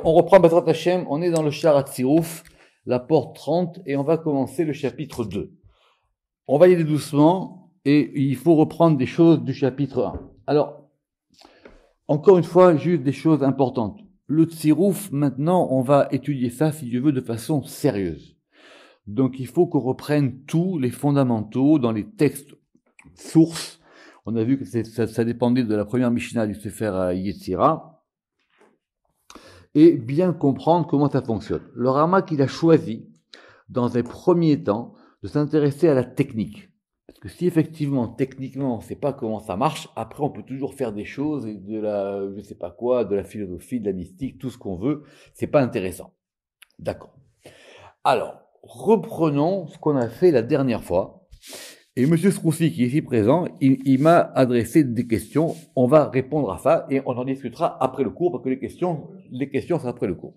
On reprend Bezrat Hashem, on est dans le Sha'ar HaTziruf, la porte 30, et on va commencer le chapitre 2. On va y aller doucement, et il faut reprendre des choses du chapitre 1. Alors, encore une fois, juste des choses importantes. Le Tziruf, maintenant, on va étudier ça, si Dieu veut, de façon sérieuse. Donc, il faut qu'on reprenne tous les fondamentaux dans les textes sources. On a vu que ça dépendait de la première Mishnah du Sefer Yetzira. Et bien comprendre comment ça fonctionne. Le Ramak, il a choisi, dans un premier temps, de s'intéresser à la technique. Parce que si effectivement, techniquement, on ne sait pas comment ça marche, après on peut toujours faire des choses, et de la, je sais pas quoi, de la philosophie, de la mystique, tout ce qu'on veut, c'est pas intéressant. D'accord. Alors, reprenons ce qu'on a fait la dernière fois. Et M. Sroussi, qui est ici présent, il m'a adressé des questions. On va répondre à ça et on en discutera après le cours, parce que les questions sont après le cours.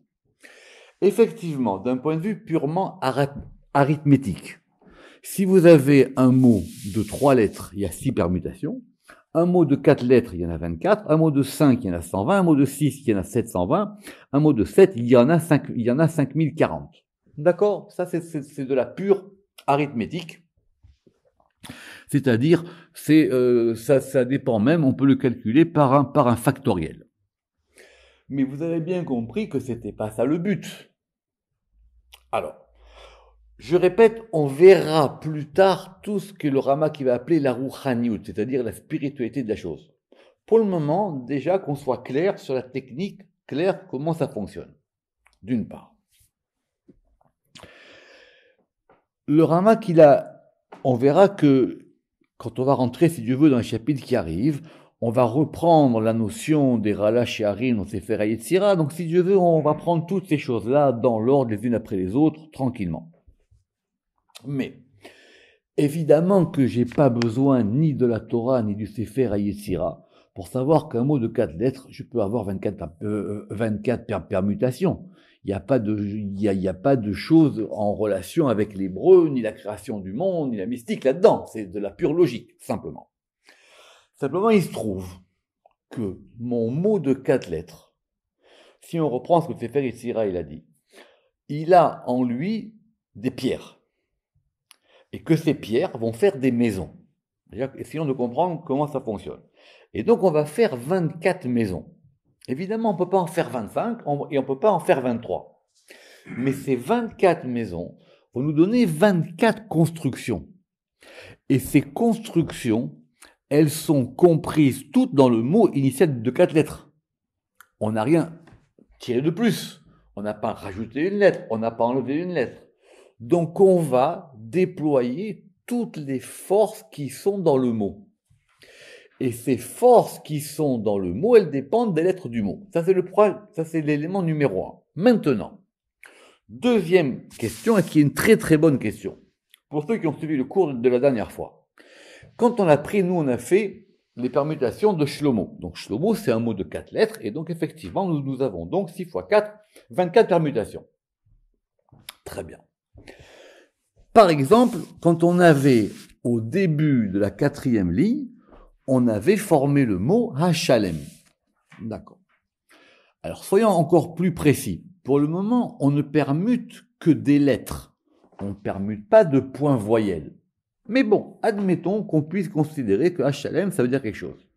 Effectivement, d'un point de vue purement arithmétique, si vous avez un mot de 3 lettres, il y a 6 permutations. Un mot de 4 lettres, il y en a 24. Un mot de 5, il y en a 120. Un mot de 6, il y en a 720. Un mot de 7, il y en a 5040. D'accord? Ça, c'est de la pure arithmétique. C'est-à-dire, ça dépend même, on peut le calculer par un factoriel. Mais vous avez bien compris que c'était pas ça le but. Alors, je répète, on verra plus tard tout ce que le Rama qui va appeler la rouhaniout, c'est-à-dire la spiritualité de la chose. Pour le moment, déjà qu'on soit clair sur la technique, clair comment ça fonctionne. D'une part. Le Rama qu'il a, on verra que quand on va rentrer, si Dieu veut, dans le chapitre qui arrive, on va reprendre la notion des Rala Sheharim, on s'est fait Yetzira. Donc, si Dieu veut, on va prendre toutes ces choses-là dans l'ordre, les unes après les autres, tranquillement. Mais, évidemment que j'ai pas besoin ni de la Torah, ni du Sefer Yetzira pour savoir qu'un mot de 4 lettres, je peux avoir 24 permutations. Il n'y a pas de choses en relation avec l'hébreu, ni la création du monde, ni la mystique là-dedans. C'est de la pure logique, simplement. Simplement, il se trouve que mon mot de 4 lettres, si on reprend ce que le Sefer Yetzira il a dit, il a en lui des pierres. Et que ces pierres vont faire des maisons. Essayons de comprendre comment ça fonctionne. Et donc, on va faire 24 maisons. Évidemment, on ne peut pas en faire 25 et on ne peut pas en faire 23. Mais ces 24 maisons vont nous donner 24 constructions. Et ces constructions, elles sont comprises toutes dans le mot initial de 4 lettres. On n'a rien tiré de plus. On n'a pas rajouté une lettre. On n'a pas enlevé une lettre. Donc, on va déployer toutes les forces qui sont dans le mot. Et ces forces qui sont dans le mot, elles dépendent des lettres du mot. Ça, c'est l'élément numéro 1. Maintenant, deuxième question, et qui est une très très bonne question. Pour ceux qui ont suivi le cours de la dernière fois. Quand on a pris, nous, on a fait les permutations de Shlomo. Donc, Shlomo, c'est un mot de 4 lettres, et donc, effectivement, nous avons donc 6 fois 4, 24 permutations. Très bien. Par exemple, quand on avait, au début de la 4e ligne, on avait formé le mot Hashalem. D'accord. Alors, soyons encore plus précis. Pour le moment, on ne permute que des lettres. On ne permute pas de points voyelles. Mais bon, admettons qu'on puisse considérer que Hashalem, ça veut dire quelque chose.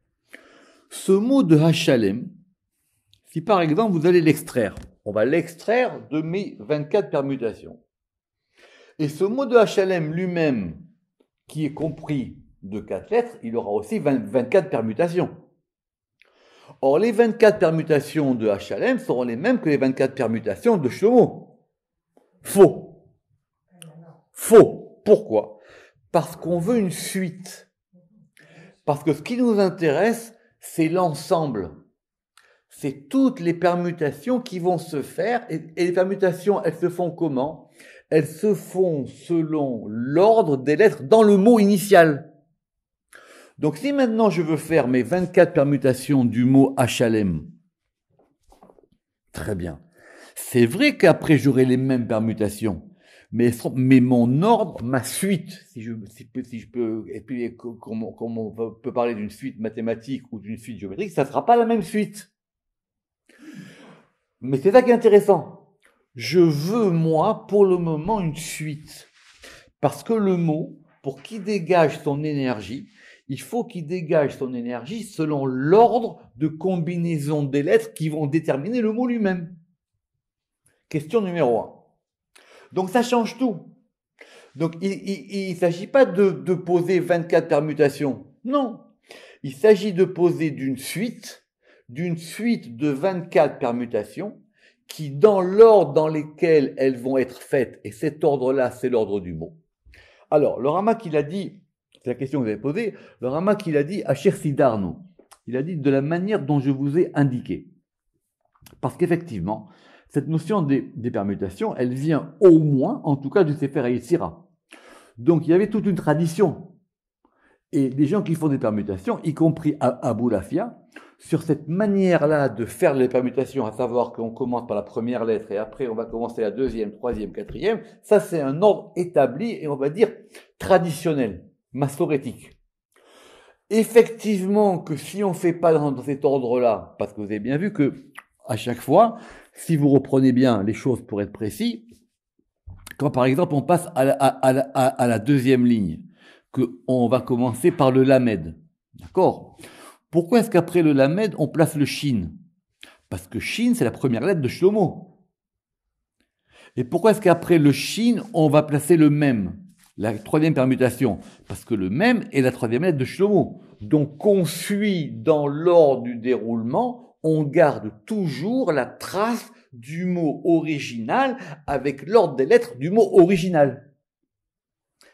Ce mot de Hashalem, si par exemple vous allez l'extraire, on va l'extraire de mes 24 permutations. Et ce mot de Hashalem lui-même, qui est compris de 4 lettres, il aura aussi 24 permutations. Or, les 24 permutations de Hashalem seront les mêmes que les 24 permutations de Shlomo. Faux. Faux. Pourquoi? Parce qu'on veut une suite. Parce que ce qui nous intéresse, c'est l'ensemble. C'est toutes les permutations qui vont se faire. Et les permutations, elles se font comment? Elles se font selon l'ordre des lettres dans le mot initial. Donc, si maintenant je veux faire mes 24 permutations du mot Hashalem, très bien. C'est vrai qu'après j'aurai les mêmes permutations, mais mon ordre, ma suite, si je peux, et puis comme on peut parler d'une suite mathématique ou d'une suite géométrique, ça ne sera pas la même suite. Mais c'est ça qui est intéressant. Je veux, moi, pour le moment, une suite. Parce que le mot, pour qu'il dégage son énergie, il faut qu'il dégage son énergie selon l'ordre de combinaison des lettres qui vont déterminer le mot lui-même. Question numéro 1. Donc ça change tout. Donc il ne s'agit pas de poser 24 permutations. Non. Il s'agit de poser d'une suite de 24 permutations qui, dans l'ordre dans lequel elles vont être faites, et cet ordre-là, c'est l'ordre du mot. Alors, le Ramak, il a dit, c'est la question que vous avez posée, le Ramak, il a dit Asher Sidarno. Il a dit de la manière dont je vous ai indiqué. Parce qu'effectivement, cette notion des permutations, elle vient au moins, en tout cas, du Sefer Yetzira. Donc, il y avait toute une tradition. Et des gens qui font des permutations, y compris à Boulafia, sur cette manière-là de faire les permutations, à savoir qu'on commence par la première lettre et après on va commencer la deuxième, troisième, quatrième, ça c'est un ordre établi et on va dire traditionnel, massorétique. Effectivement que si on ne fait pas dans cet ordre-là, parce que vous avez bien vu que à chaque fois, si vous reprenez bien les choses pour être précis, quand par exemple on passe à la deuxième ligne, qu'on va commencer par le lamed, d'accord? Pourquoi est-ce qu'après le lamed, on place le shin? Parce que shin, c'est la première lettre de Shlomo. Et pourquoi est-ce qu'après le shin, on va placer le mem, la troisième permutation? Parce que le mem est la troisième lettre de Shlomo. Donc, on suit dans l'ordre du déroulement, on garde toujours la trace du mot original avec l'ordre des lettres du mot original.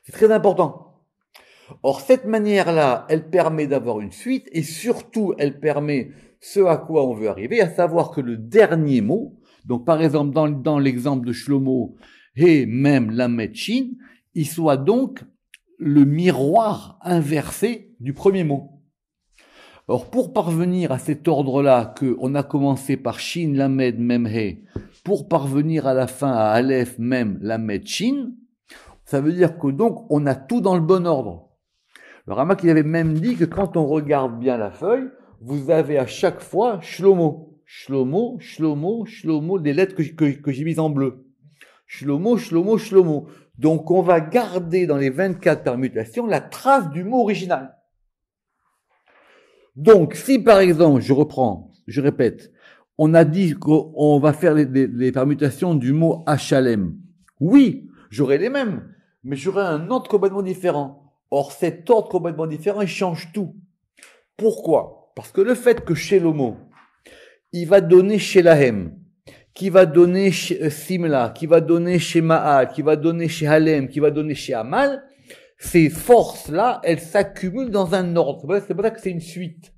C'est très important. Or, cette manière-là, elle permet d'avoir une suite et surtout, elle permet ce à quoi on veut arriver, à savoir que le dernier mot, donc par exemple dans l'exemple de Shlomo, He, Mem, Lamed, Shin, il soit donc le miroir inversé du premier mot. Or, pour parvenir à cet ordre-là, qu'on a commencé par Shin, Lamed, Mem, He, pour parvenir à la fin à Aleph, Mem, Lamed, Shin, ça veut dire que donc on a tout dans le bon ordre. Le Ramak, il avait même dit que quand on regarde bien la feuille, vous avez à chaque fois Shlomo. Shlomo, Shlomo, Shlomo, des lettres que j'ai mises en bleu. Shlomo, Shlomo, Shlomo. Donc on va garder dans les 24 permutations la trace du mot original. Donc si par exemple, je répète, on a dit qu'on va faire les permutations du mot Hachalem. Oui, j'aurai les mêmes, mais j'aurai un ordre complètement différent. Or, cet ordre complètement différent, il change tout. Pourquoi? Parce que le fait que chez l'homo, il va donner chez Lahem, qui va donner chez Simla, qui va donner chez Ma'al, qui va donner chez Halem, qui va donner chez Amal, ces forces-là, elles s'accumulent dans un ordre. C'est pour ça que c'est une suite.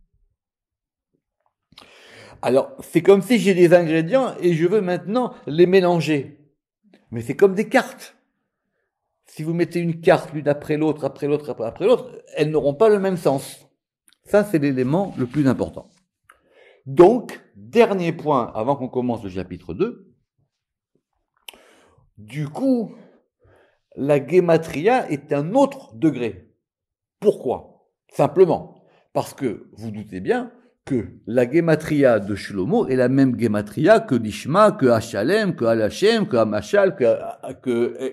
Alors, c'est comme si j'ai des ingrédients et je veux maintenant les mélanger. Mais c'est comme des cartes. Si vous mettez une carte l'une après l'autre, après l'autre, après l'autre, elles n'auront pas le même sens. Ça, c'est l'élément le plus important. Donc, dernier point, avant qu'on commence le chapitre 2. Du coup, la guématria est un autre degré. Pourquoi? Simplement, parce que vous doutez bien que la guématria de Shlomo est la même guématria que l'Ishma, que Hachalem, que Halachem, que Hamashal,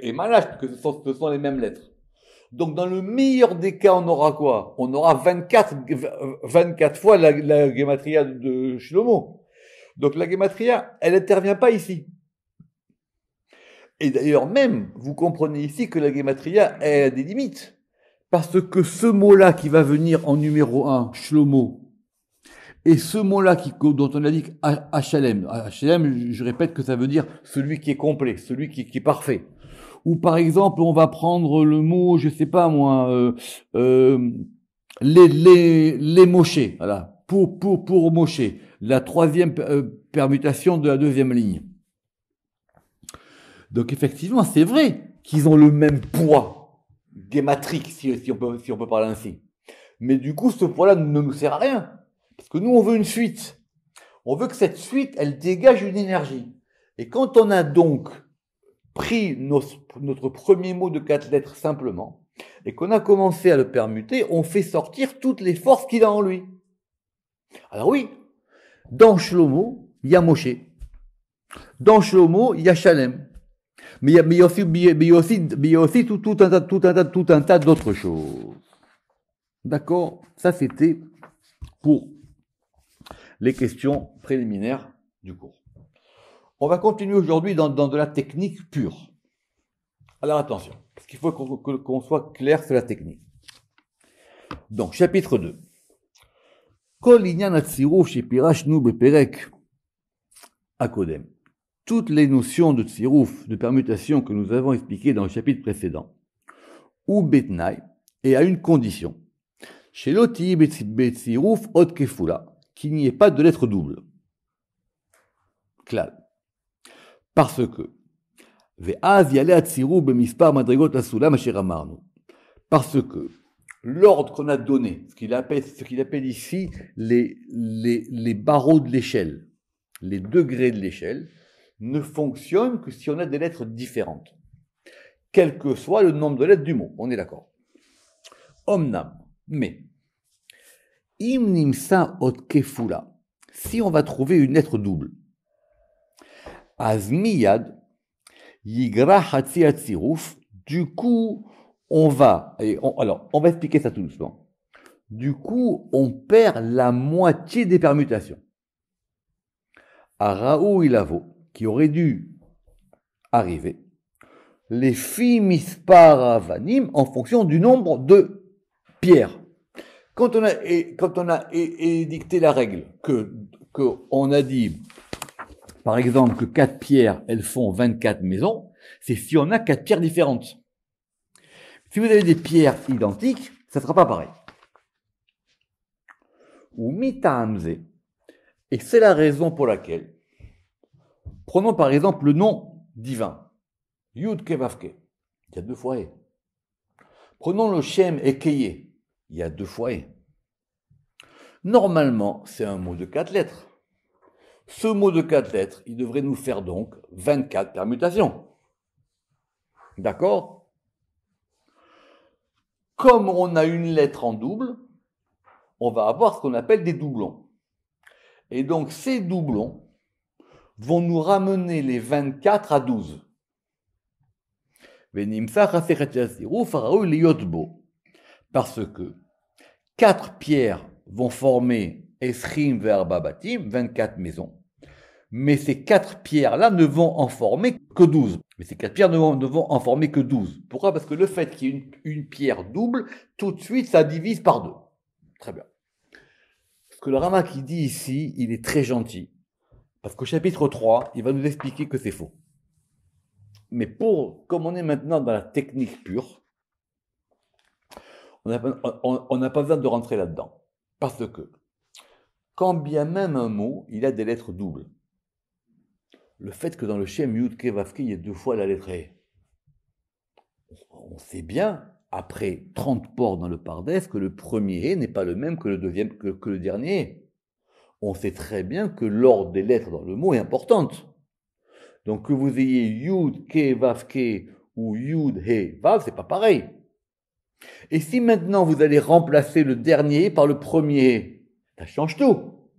et Malash, que ce sont les mêmes lettres. Donc, dans le meilleur des cas, on aura quoi? On aura 24 fois la guématria de Shlomo. Donc, la guématria, elle n'intervient pas ici. Et d'ailleurs, même, vous comprenez ici que la guématria a des limites. Parce que ce mot-là qui va venir en numéro 1, Shlomo, et ce mot-là dont on a dit Hachalem, Hachalem, je répète que ça veut dire celui qui est complet, celui qui est parfait. Ou par exemple, on va prendre le mot, je sais pas moi, les Moshe, voilà, pour Moshe, la troisième permutation de la deuxième ligne. Donc effectivement, c'est vrai qu'ils ont le même poids guématrique, si on peut parler ainsi. Mais du coup, ce poids-là ne nous sert à rien. Parce que nous, on veut une suite. On veut que cette suite, elle dégage une énergie. Et quand on a donc pris notre premier mot de 4 lettres simplement, et qu'on a commencé à le permuter, on fait sortir toutes les forces qu'il a en lui. Alors oui, dans Shlomo, il y a Moshe. Dans Shlomo, il y a Shalem. Mais il y a aussi tout un tas d'autres choses. D'accord? Ça, c'était pour les questions préliminaires du cours. On va continuer aujourd'hui dans de la technique pure. Alors attention, parce qu'il faut qu'on soit clair sur la technique. Donc, chapitre 2. Kol inyan hatziruf shepirashnu beperek hakodem. Toutes les notions de tziruf, de permutation que nous avons expliquées dans le chapitre précédent, ou betnaï, et à une condition. Chez l'oti betziruf od kefula, qu'il n'y ait pas de lettre double. Klal. Parce que, ve'az yale hatziruf bemispar madrigot asulam asher amarnu. Parce que l'ordre qu'on a donné, ce qu'il appelle ici les barreaux de l'échelle, les degrés de l'échelle, ne fonctionne que si on a des lettres différentes, quel que soit le nombre de lettres du mot. On est d'accord. Omnam, mais im nimsa ot kefula, si on va trouver une lettre double, azmiyad yigra hatzi hatziruf, du coup on va expliquer ça tout doucement. Du coup, on perd la moitié des permutations. À Raoult Ilavo, qui aurait dû arriver, les fi mispar avanim en fonction du nombre de pierres. Quand on a édicté la règle que on a dit, par exemple, que 4 pierres, elles font 24 maisons, c'est si on a 4 pierres différentes. Si vous avez des pierres identiques, ça ne sera pas pareil. Ou mitaamze, et c'est la raison pour laquelle, prenons par exemple le nom divin, Yud Kevavke, il y a 2 fois E. Prenons le Shem Ekeye, il y a 2 fois E. Normalement, c'est un mot de 4 lettres. Ce mot de 4 lettres, il devrait nous faire donc 24 permutations. D'accord? Comme on a une lettre en double, on va avoir ce qu'on appelle des doublons. Et donc, ces doublons vont nous ramener les 24 à 12. Parce que 4 pierres vont former Eschrim Verba Batim, 24 maisons. Mais ces 4 pierres-là ne vont en former que 12. Mais ces 4 pierres ne vont en former que 12. Pourquoi? Parce que le fait qu'il y ait une pierre double, tout de suite, ça divise par 2. Très bien. Ce que le Rama qui dit ici, il est très gentil. Parce qu'au chapitre 3, il va nous expliquer que c'est faux. Mais comme on est maintenant dans la technique pure, on n'a pas besoin de rentrer là-dedans. Parce que, quand bien même un mot, il a des lettres doubles, le fait que dans le Shem Yud Kevavke, il y ait 2 fois la lettre E, on sait bien, après 30 ports dans le Pardes, que le premier E n'est pas le même que le deuxième, que le dernier E. On sait très bien que l'ordre des lettres dans le mot est importante. Donc que vous ayez Yud Kevavke ou Yud He Vav, c'est pas pareil. Et si maintenant vous allez remplacer le dernier E par le premier E, ça change tout.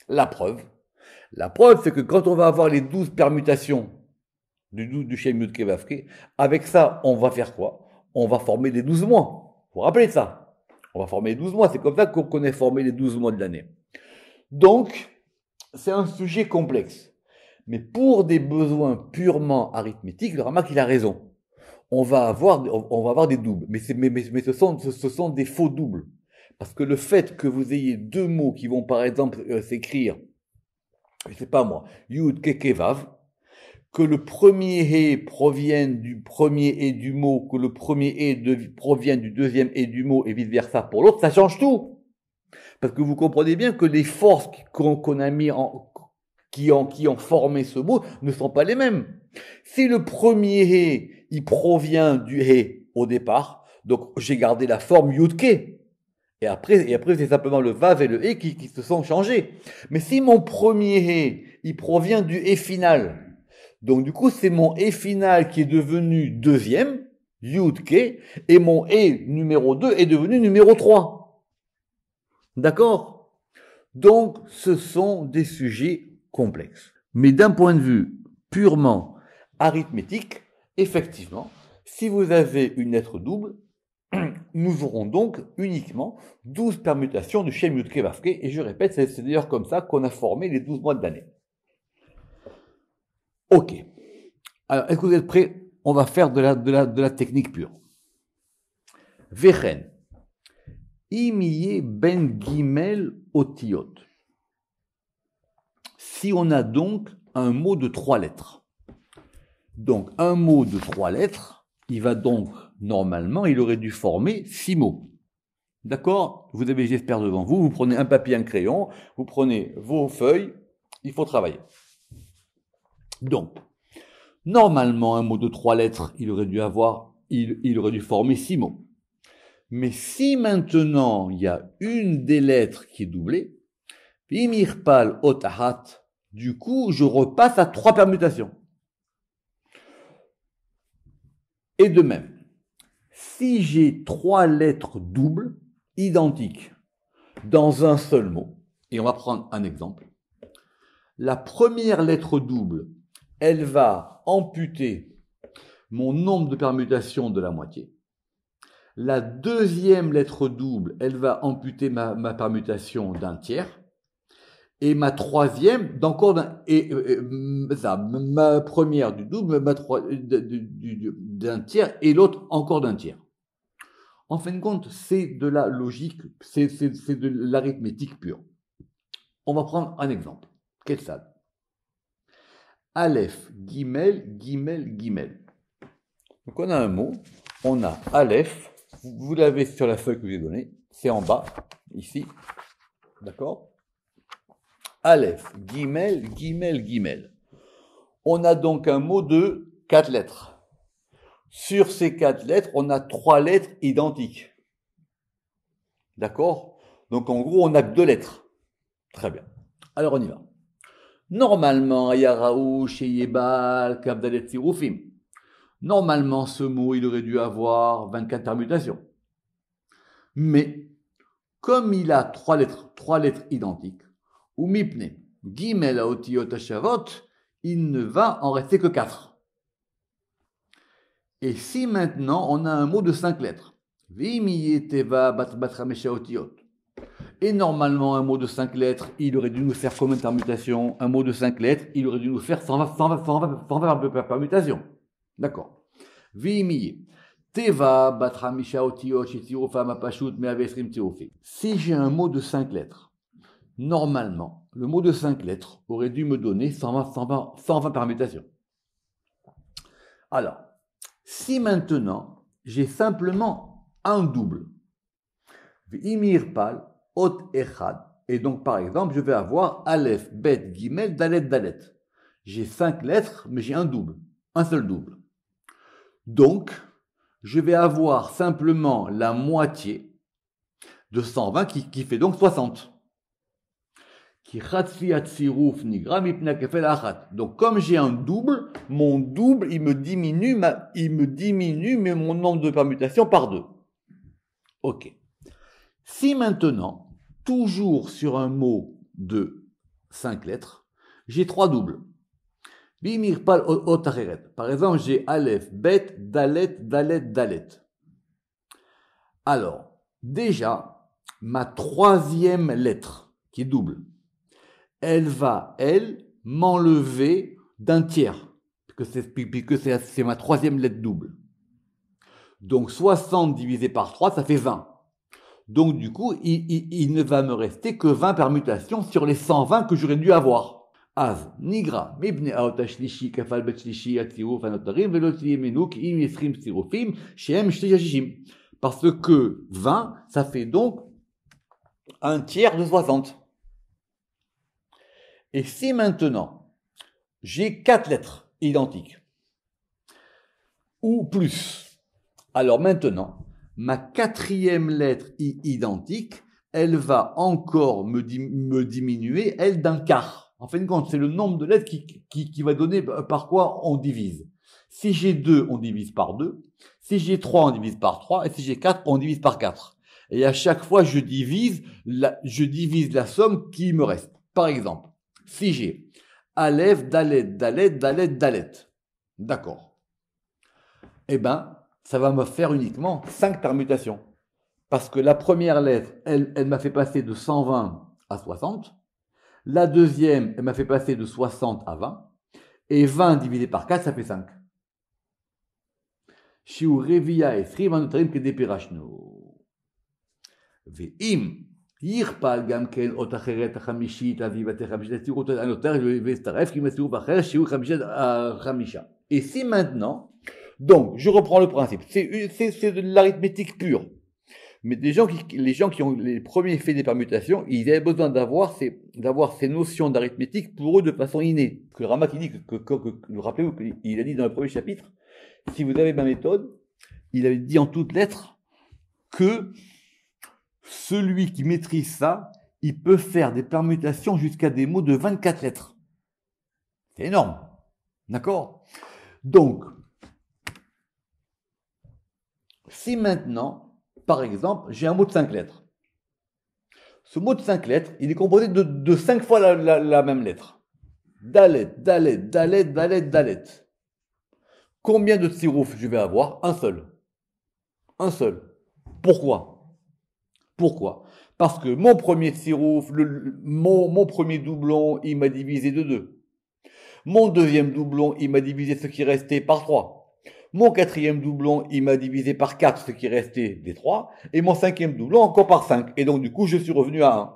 La preuve, c'est que quand on va avoir les 12 permutations du Shem Yud Kevavke, avec ça, on va faire quoi? On va former les 12 mois. Vous vous rappelez de ça? On va former les 12 mois. C'est comme ça qu'on connaît former les 12 mois de l'année. Donc, c'est un sujet complexe. Mais pour des besoins purement arithmétiques, le Ramak, il a raison. On va avoir des doubles. Mais ce sont des faux doubles. Parce que le fait que vous ayez 2 mots qui vont, par exemple, s'écrire, je sais pas moi, Yud Kekevav, que le premier E provienne du premier E du mot, que le premier E provienne du deuxième E du mot, et vice-versa pour l'autre, ça change tout. Parce que vous comprenez bien que les forces qu'on a mis qui ont formé ce mot ne sont pas les mêmes. Si le premier E, il provient du E au départ, donc j'ai gardé la forme Yud-Ke. Et après, c'est simplement le Vav et le E qui se sont changés. Mais si mon premier E, il provient du E final, donc du coup, c'est mon E final qui est devenu deuxième, Yud-Ke, et mon E numéro 2 est devenu numéro 3. D'accord? Donc, ce sont des sujets complexes. Mais d'un point de vue purement arithmétique, effectivement, si vous avez une lettre double, nous aurons donc uniquement 12 permutations de Shem Yudke Vavke, et je répète, c'est d'ailleurs comme ça qu'on a formé les 12 mois de l'année. Ok. Alors, est-ce que vous êtes prêts? On va faire de la technique pure. Vechen. Imiye ben gimel otiyot. Si on a donc un mot de 3 lettres. Donc, un mot de 3 lettres, il va donc, normalement, il aurait dû former 6 mots. D'accord? Vous avez, j'espère, devant vous, vous prenez un papier, un crayon, vous prenez vos feuilles, il faut travailler. Donc, normalement, un mot de 3 lettres, il aurait dû former 6 mots. Mais si maintenant, il y a une des lettres qui est doublée, Vimirpal otahat, du coup, je repasse à 3 permutations. Et de même, si j'ai 3 lettres doubles, identiques, dans un seul mot, et on va prendre un exemple, la première lettre double, elle va amputer mon nombre de permutations de la moitié. La deuxième lettre double, elle va amputer ma permutation d'un tiers. Et ma troisième, d'encore ma première du double, d'un tiers, et l'autre encore d'un tiers. En fin de compte, c'est de la logique, c'est de l'arithmétique pure. On va prendre un exemple. Quel ça? Aleph, Gimel, Gimel, Gimel. Donc on a un mot, on a Aleph, vous l'avez sur la feuille que je vous ai donnée, c'est en bas, ici, d'accord? Aleph, Gimel, Gimel, Gimel. On a donc un mot de 4 lettres. Sur ces 4 lettres, on a 3 lettres identiques. D'accord? Donc en gros, on n'a que 2 lettres. Très bien. Alors on y va. Normalement, Yaraou, Sheyebal, Kavdalet, Sirufim. Normalement, ce mot, il aurait dû avoir 24 permutations. Mais, comme il a 3 lettres identiques, ou Mipne, Gimel, Aotiyot, Ashavot, il ne va en rester que 4. Et si maintenant, on a un mot de 5 lettres, Vimiyeteva, Batramesha, Otiyot, et normalement, un mot de 5 lettres, il aurait dû nous faire combien de permutations? Un mot de 5 lettres, il aurait dû nous faire 120 permutations. D'accord. Vimiye. Teva, Batramisha, Otiyot, Shitirufam, Apashut, Meavesrim, Tirufim. Si j'ai un mot de 5 lettres, normalement, le mot de 5 lettres aurait dû me donner 120 permutations. Alors, si maintenant, j'ai simplement un double, Vimirpal, Ot Echad, et donc par exemple, je vais avoir Aleph, Bet, Gimel, Dalet, Dalet. J'ai 5 lettres, mais j'ai un double, un seul double. Donc, je vais avoir simplement la moitié de 120 qui fait donc 60. Donc, comme j'ai un double, mon double, il me diminue mais mon nombre de permutations par 2. Ok. Si maintenant, toujours sur un mot de 5 lettres, j'ai 3 doubles. Par exemple, j'ai Aleph, Bet, Dalet, Dalet, Dalet. Alors, déjà, ma troisième lettre, qui est double, elle va, m'enlever d'un tiers, puisque c'est ma troisième lettre double. Donc, 60 divisé par 3, ça fait 20. Donc, du coup, il ne va me rester que 20 permutations sur les 120 que j'aurais dû avoir. Az, Nigra, Mibne Aotashlishi, Kafal Betshlishi, Atiruf, Anotarim, Veloti, Menuk, Im Yesrim, Sirufim, Shem, Shtejashishim. Parce que 20, ça fait donc un tiers de 60. Et si maintenant, j'ai 4 lettres identiques, ou plus, alors maintenant, ma quatrième lettre identique, elle va encore me diminuer, elle, d'un quart. En fin de compte, c'est le nombre de lettres qui va donner par quoi on divise. Si j'ai 2, on divise par 2. Si j'ai 3, on divise par 3. Et si j'ai 4, on divise par 4. Et à chaque fois, je divise la somme qui me reste. Par exemple, si j'ai Aleph, Dalet, Dalet, Dalet, Dalet. D'accord. Eh bien, ça va me faire uniquement 5 permutations. Parce que la première lettre, elle m'a fait passer de 120 à 60. La deuxième, elle m'a fait passer de 60 à 20. Et 20 divisé par 4, ça fait 5. שיעור רביעייה 20 הנותרים כדי פירשנו. ואם יכפל גם כן אות אחרת החמישית, אז יבטא חמישית הסירות הנותר ויצטרף כי מסירות אחר שיעור חמישית החמישה. Et si maintenant, donc je reprends le principe, c'est de l'arithmétique pure. Mais les gens qui ont les premiers faits des permutations, ils avaient besoin d'avoir ces notions d'arithmétique pour eux de façon innée. Que Rama qui dit rappelez-vous qu'il a dit dans le premier chapitre, si vous avez ma méthode, il avait dit en toutes lettres que celui qui maîtrise ça, il peut faire des permutations jusqu'à des mots de 24 lettres. C'est énorme. D'accord? Donc, si maintenant, par exemple, j'ai un mot de 5 lettres. Ce mot de 5 lettres, il est composé de 5 fois la même lettre. Dalet, Dalet, Dalet, Dalet, Dalet. Combien de tsirouf je vais avoir? Un seul. Un seul. Pourquoi? Pourquoi? Parce que mon premier tsirouf, mon premier doublon, il m'a divisé de 2. Mon deuxième doublon, il m'a divisé ce qui restait par 3. Mon quatrième doublon, il m'a divisé par 4 ce qui restait des 3. Et mon cinquième doublon encore par 5. Et donc du coup, je suis revenu à 1.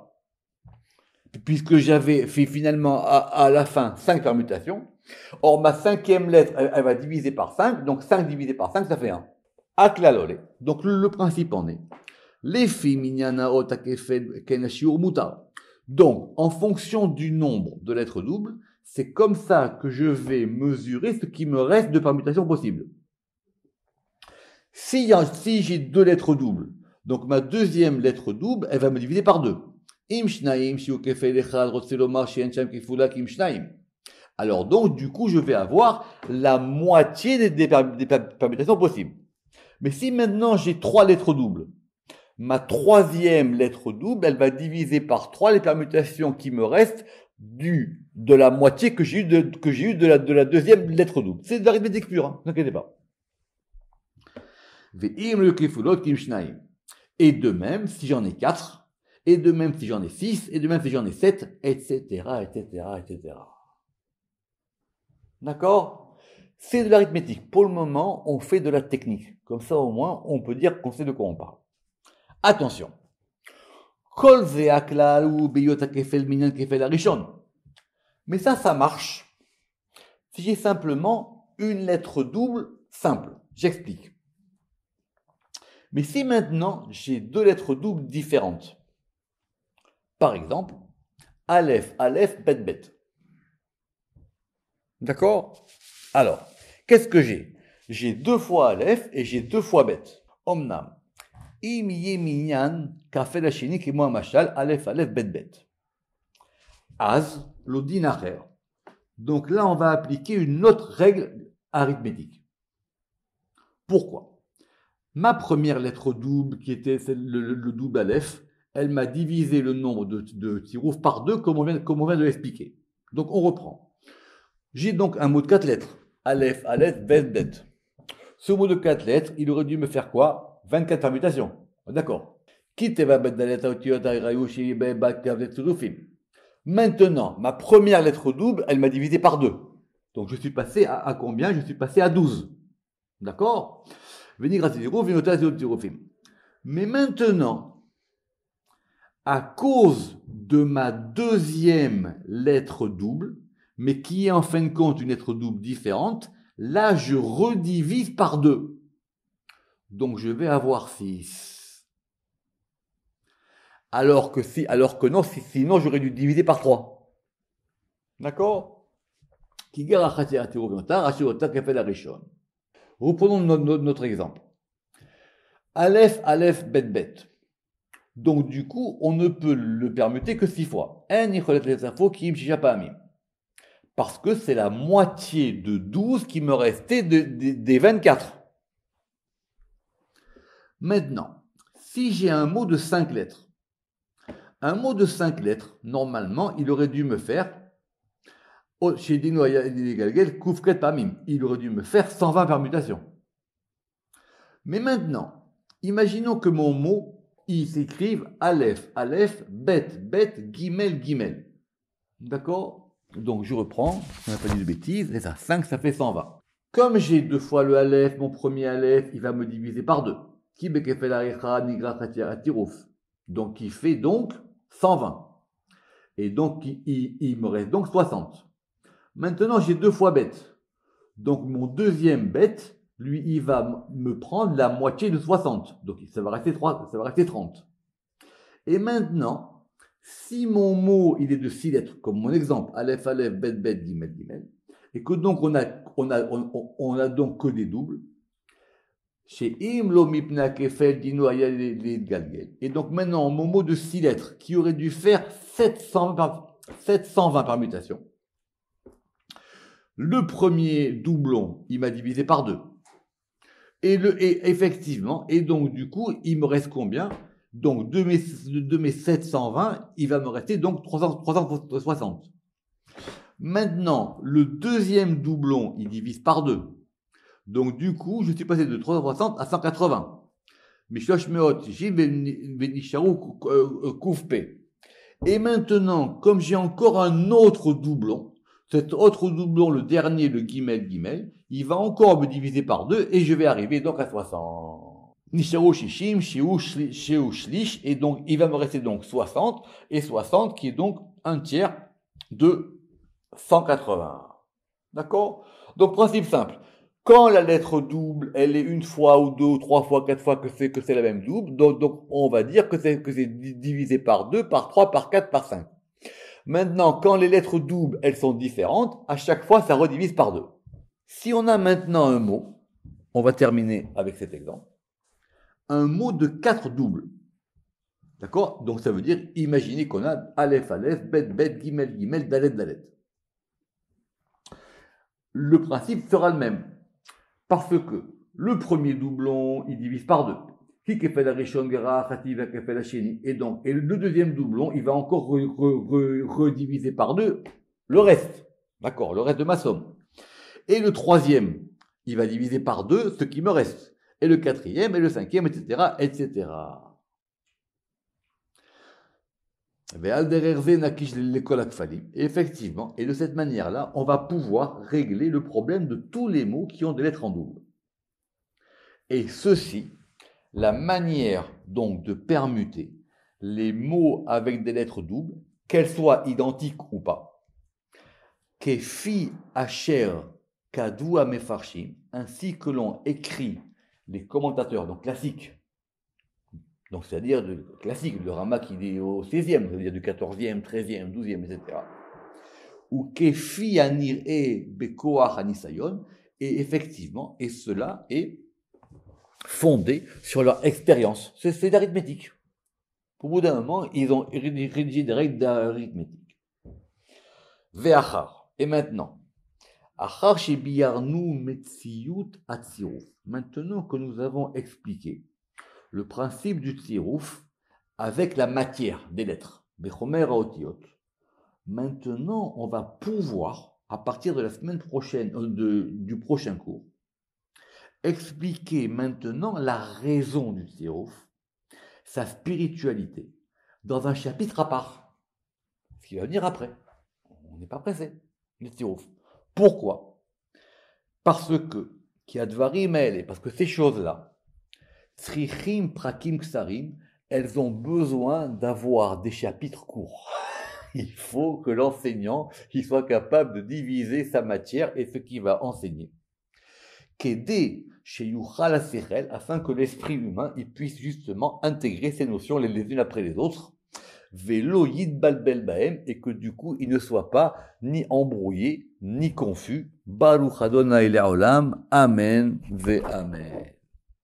Puisque j'avais fait finalement à la fin 5 permutations. Or, ma cinquième lettre, elle va diviser par 5. Donc 5 divisé par 5, ça fait 1. Aklalole. Donc le principe en est. Donc, en fonction du nombre de lettres doubles, c'est comme ça que je vais mesurer ce qui me reste de permutations possibles. Si j'ai 2 lettres doubles, donc ma deuxième lettre double, elle va me diviser par 2. Alors donc, du coup, je vais avoir la moitié des permutations possibles. Mais si maintenant j'ai 3 lettres doubles, ma troisième lettre double, elle va diviser par 3 les permutations qui me restent de la moitié que j'ai eu de la deuxième lettre double. C'est de l'arithmétique pure, hein, ne vous inquiétez pas. Et de même, si j'en ai 4, et de même si j'en ai 6, et de même si j'en ai 7, etc., etc., etc. D'accord? C'est de l'arithmétique. Pour le moment, on fait de la technique. Comme ça, au moins, on peut dire qu'on sait de quoi on parle. Attention. Mais ça marche si j'ai simplement une lettre double simple. J'explique. Mais si maintenant j'ai 2 lettres doubles différentes, par exemple, Aleph, Aleph, Bet, Bet. D'accord? Alors, qu'est-ce que j'ai? J'ai 2 fois Aleph et j'ai 2 fois Bet. Omnam. Im yeminyan kafel hasheni kemo mashal Aleph, Aleph, Bet, Bet. Az, l'odin acher. Donc là, on va appliquer une autre règle arithmétique. Pourquoi? Ma première lettre double, qui était le double Aleph, elle m'a divisé le nombre de tirouf par 2, comme on vient de l'expliquer. Donc on reprend. J'ai donc un mot de 4 lettres. Aleph, Aleph, Bet, Bet. Ce mot de 4 lettres, il aurait dû me faire quoi? 24 permutations. D'accord. Maintenant, ma première lettre double, elle m'a divisé par 2. Donc je suis passé à combien? Je suis passé à 12. D'accord? Mais maintenant, à cause de ma deuxième lettre double, mais qui est en fin de compte une lettre double différente, là je redivise par 2. Donc je vais avoir 6. Alors que non, sinon j'aurais dû diviser par 3. D'accord? Reprenons notre exemple. Aleph, Aleph, Bet, Bet. Donc du coup, on ne peut le permuter que 6 fois. Parce que c'est la moitié de 12 qui me restait des 24. Maintenant, si j'ai un mot de 5 lettres, normalement, il aurait dû me faire Chez Dino Galgel, Koufret Pamim. Il aurait dû me faire 120 permutations. Mais maintenant, imaginons que mon mot, il s'écrive Aleph, Aleph, Bet, Bet, Gimel, Gimel. D'accord? Donc je reprends, on n'a pas dit de bêtises, et ça, 5, ça fait 120. Comme j'ai 2 fois le Aleph, mon premier Aleph, il va me diviser par 2. Donc il fait donc 120. Et donc il me reste donc 60. Maintenant j'ai 2 fois bête. Donc mon deuxième bête, lui, il va me prendre la moitié de 60. Donc ça va rester 30. Et maintenant, si mon mot il est de 6 lettres, comme mon exemple, Aleph, Aleph, Bet, Bet, Gimel, Gimel, et que donc on a donc que des doubles, chez Imlo Mipna Kefel Dino Ayal Galgel. Et donc maintenant, mon mot de 6 lettres, qui aurait dû faire 720 permutations, le premier doublon, il m'a divisé par 2. Et effectivement, et donc du coup, il me reste combien? Donc de mes 720, il va me rester donc 360. Maintenant, le deuxième doublon, il divise par 2. Donc du coup, je suis passé de 360 à 180. Mishosh meot, jim venisharu koufpe. Et maintenant, comme j'ai encore un autre doublon, cet autre doublon, le dernier, le Gimel, Gimel, il va encore me diviser par 2 et je vais arriver donc à 60. Nisharu shishim, shiu shlish, et donc il va me rester donc 60, et 60 qui est donc un tiers de 180. D'accord? Donc principe simple. Quand la lettre double, elle est une fois ou deux ou trois fois, quatre fois que c'est la même double, donc on va dire que c'est divisé par 2, par 3, par 4, par 5. Maintenant, quand les lettres doubles, elles sont différentes, à chaque fois, ça redivise par 2. Si on a maintenant un mot, on va terminer avec cet exemple, un mot de 4 doubles. D'accord? Donc ça veut dire, imaginez qu'on a Aleph, Aleph, Bet, Bet, Gimel, Gimel, Dalet, Dalet. Le principe sera le même. Parce que le premier doublon, il divise par 2. Et donc, et le deuxième doublon, il va encore rediviser par 2 le reste. D'accord, le reste de ma somme. Et le troisième, il va diviser par 2 ce qui me reste. Et le quatrième, et le cinquième, etc., etc. Et effectivement, et de cette manière-là, on va pouvoir régler le problème de tous les mots qui ont des lettres en double. Et ceci, la manière donc de permuter les mots avec des lettres doubles, qu'elles soient identiques ou pas, Kefi Asher Kadou Mefarshim, ainsi que l'on écrit les commentateurs, donc classiques, donc c'est-à-dire classique, le Rama qui est au 16e, c'est-à-dire du 14e, 13e, 12e, etc. Ou Kefi Anir E Bekoach Anisayon, et effectivement, et cela est fondé sur leur expérience. C'est d'arithmétique. Au bout d'un moment, ils ont rédigé des règles d'arithmétique. Ve'achar. Et maintenant, achar shebiyarnu metziyut atziruf. Maintenant que nous avons expliqué le principe du tziruf avec la matière des lettres, bechomer haotiot, maintenant on va pouvoir, à partir de la semaine prochaine, du prochain cours, expliquer maintenant la raison du tziruf, sa spiritualité, dans un chapitre à part, ce qui va venir après. On n'est pas pressé, le tziruf. Pourquoi? Parce que, parce que ces choses-là, tzrichim prakim ksarim, elles ont besoin d'avoir des chapitres courts. Il faut que l'enseignant il soit capable de diviser sa matière et ce qu'il va enseigner. Qu'aider chez Yuchal Asechel, afin que l'esprit humain il puisse justement intégrer ces notions les unes après les autres, Velo Yidbal Bel Bahem, et que du coup il ne soit pas ni embrouillé ni confus. Baruch Adonai Le'olam, Amen ve Amen.